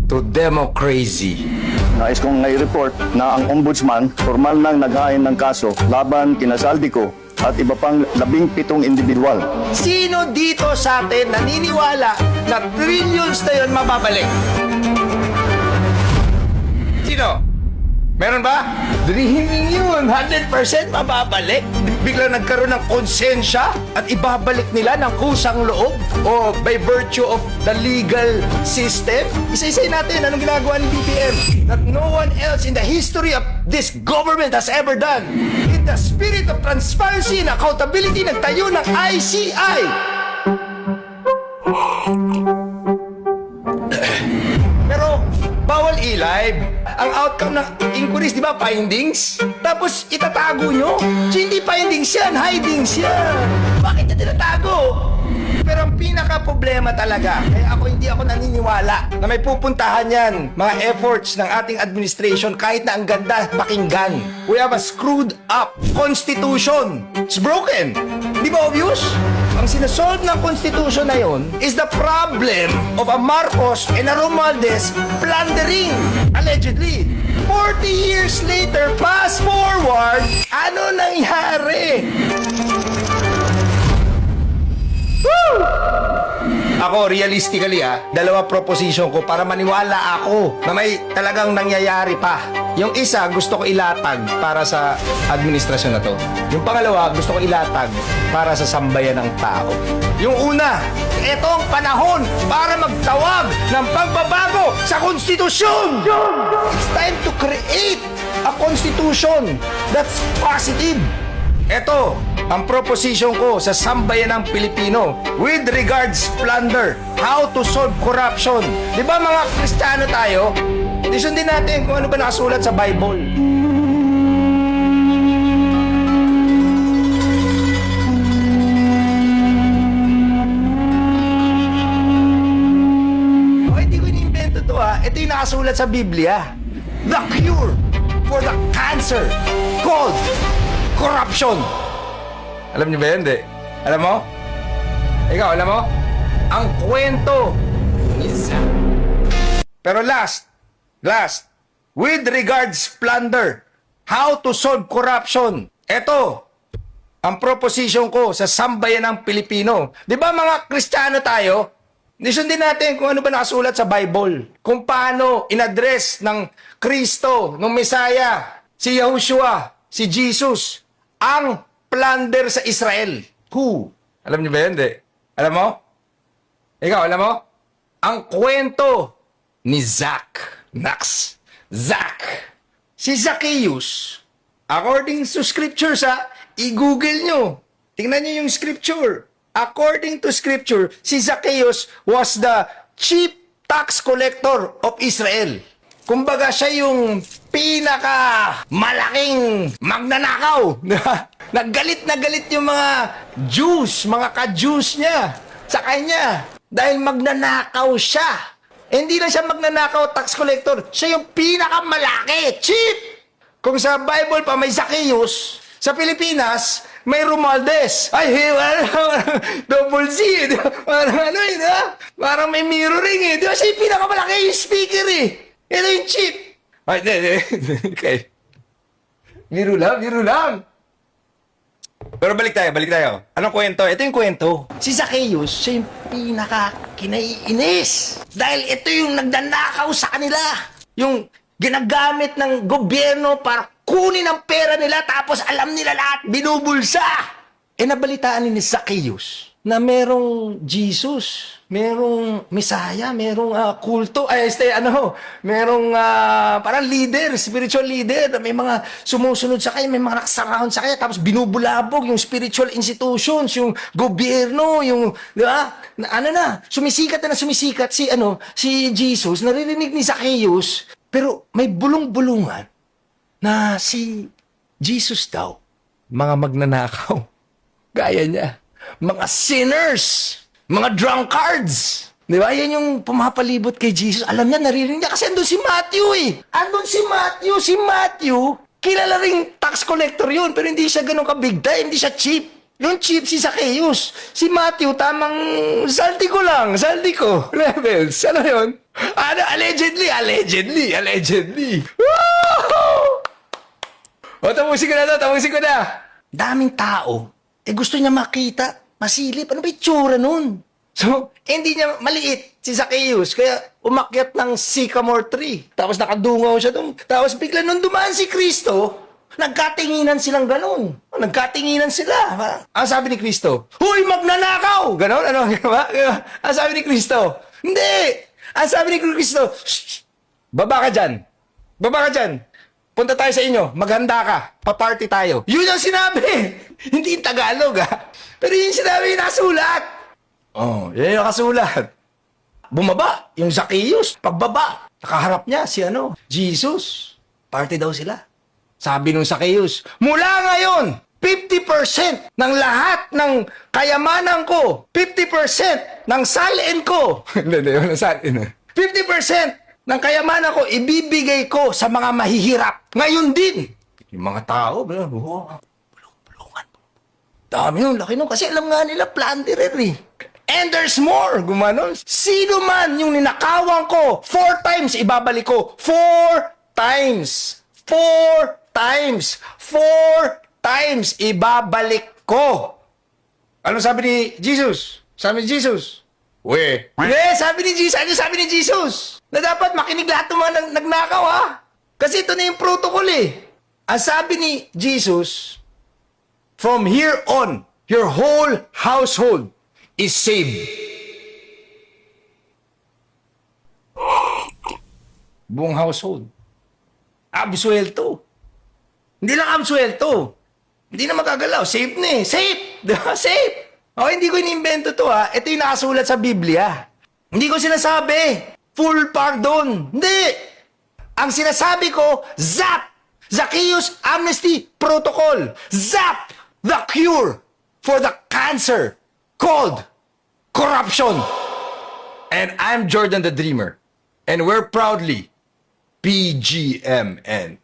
to democracy. Nais kong i-report na ang ombudsman formal nang naghain ng kaso laban kina Saldico at iba pang 17 individual. Sino dito sa atin naniniwala na trillions na yun mababalik? Sino? Meron ba? Dreaming yun. 100% mababalik. Biglang nagkaroon ng konsensya at ibabalik nila ng kusang loob o by virtue of the legal system. Isa-isay natin anong ginagawa ni BBM that no one else in the history of this government has ever done. In the spirit of transparency and accountability, nagtayo ng ICI. Pero bawal i-live. Ang outcome ng inquiries, di ba, findings? Tapos itatago nyo? So, hindi findings yan, hidings yan. Bakit niya tinatago? Pero ang pinaka-problema talaga, kaya hindi ako naniniwala na may pupuntahan yan, mga efforts ng ating administration kahit na ang ganda pakinggan. We have a screwed up constitution. It's broken. Di ba obvious? Ang sinasolve ng constitution na yon is the problem of a Marcos and a Romualdez plundering, allegedly. 40 years later, fast forward, ano nangyari? Woo! Ako, realistically dalawa proposition ko para maniwala ako na may talagang nangyayari pa. Yung isa, gusto ko ilatag para sa administrasyon na to. Yung pangalawa, gusto ko ilatag para sa sambayan ng tao. Yung una, ito ang panahon para magtawag ng pagbabago sa konstitusyon! It's time to create a constitution that's positive. Ito ang proposition ko sa sambayan ng Pilipino with regards plunder, how to solve corruption. Di ba mga Kristiyano tayo? Sundin natin kung ano ba nakasulat sa Bible. Hindi ko inimbento to Ito yung nakasulat sa Biblia. The cure for the cancer called corruption. Alam niyo ba yun? Hindi. Alam mo? Ikaw, alam mo? Ang kwento is... Pero last, with regards plunder, how to solve corruption. Ito, ang proposition ko sa sambayan ng Pilipino. Di ba mga Kristiyano tayo? Sundin natin kung ano ba nakasulat sa Bible. Kung paano in-address ng Kristo, ng Mesaya, si Yahushua, si Jesus, ang plunder sa Israel. Who? Alam niyo ba yun? Hindi. Alam mo? Ikaw, alam mo? Ang kwento ni Zach. Zach. Si Zacchaeus, according to scriptures i-google nyo. Tingnan nyo yung scripture. According to scripture, si Zacchaeus was the chief tax collector of Israel. Kumbaga siya yung malaking magnanakaw. Naggalit na galit yung mga Jews, mga ka-Jews niya sa kanya. Dahil magnanakaw siya. Hindi lang siya magnanakaw, tax collector. Siya yung pinakamalaki, chief. Kung sa Bible pa may Zacchaeus, sa Pilipinas, may Romualdez. Ay, double Z. Parang parang may mirroring Di ba siya yung pinakamalaki yung speaker Ito yung chief. Ay, okay. Biro lang. Pero balik tayo. Anong kwento? Ito yung kwento. Si Zacchaeus, siya yung pinaka-kinaiinis. Dahil ito yung nagdanakaw sa kanila. Yung ginagamit ng gobyerno para kunin ang pera nila tapos alam nila lahat, binubulsa. Nabalitaan ni Zacchaeus na merong Jesus, merong Mesaya, merong kulto, merong parang leader, spiritual leader, may mga sumusunod sa kanya, may mga nakasarahon sa kanya, tapos binubulabog yung spiritual institutions, yung gobyerno, yung, di ba? Sumisikat si Jesus, naririnig ni Zacchaeus, pero may bulong-bulungan na si Jesus daw, mga magnanakaw, gaya niya. Mga sinners, mga drunkards. Di ba? Yan yung pumapalibot kay Jesus. Alam niya, naririnig niya kasi andun si Matthew Andun si Matthew, kilala ring tax collector yun, pero hindi siya ganun ka-big time, hindi siya cheap. Yung cheap si Zacchaeus. Si Matthew, tamang saldi ko levels. Ano yun? Ano? Allegedly. Woo! O, tapusin ko na. Daming tao. Gusto niya makita, masilip. Ano ba itsura nun? So, hindi niya maliit si Zacchaeus. Kaya umakyat ng sycamore tree. Tapos nakadungaw siya doon. Tapos bigla nung dumaan si Kristo, nagkatinginan silang ganun. Nagkatinginan sila. Ang sabi ni Kristo, "Huy, magnanakaw!" Ganon? Ano? Ang sabi ni Kristo, "Hindi!" Ang sabi ni Kristo, "Shh! Baba ka dyan. Punta tayo sa inyo. Maghanda ka. Paparty tayo." Yun ang sinabi. Hindi yung Tagalog, ha? Pero yun yung sinabi yung nasulat. Oh, yun yung kasulat. Bumaba, yung Zacchaeus. Pagbaba, nakaharap niya si Jesus. Party daw sila. Sabi nung Zacchaeus, "Mula ngayon, 50% ng lahat ng kayamanan ko, 50% ng salin ko." Hindi, yung salin. 50% ng kayamanan ko, ibibigay ko sa mga mahihirap. Ngayon din. Yung mga tao, bulungan. Dami nung, laki nung. Kasi alam nga nila, plunderer eh. And there's more. Gumanon. Sino man yung ninakawan ko, 4 times ibabalik ko. 4 times. 4 times. 4 times ibabalik ko. Ano sabi ni Jesus? Sabi ni Jesus, sabi ni Jesus. Ano sabi ni Jesus? Na dapat makinig lahat ng mga nagnakaw, ha? Kasi ito na yung protocol eh. Ang sabi ni Jesus, from here on, your whole household is saved. Buong household. Absuelto. Hindi lang absuelto. Hindi na magagalaw. Safe na eh. Safe! Diba? Safe! O, hindi ko inimbento to, ha. Ito yung nakasulat sa Biblia. Hindi ko sinasabi. Full pardon. Hindi. Ang sinasabi ko, ZAP! Zacchaeus Amnesty Protocol. ZAP! The cure for the cancer called corruption. And I'm Jordan the Dreamer. And we're proudly PGMN.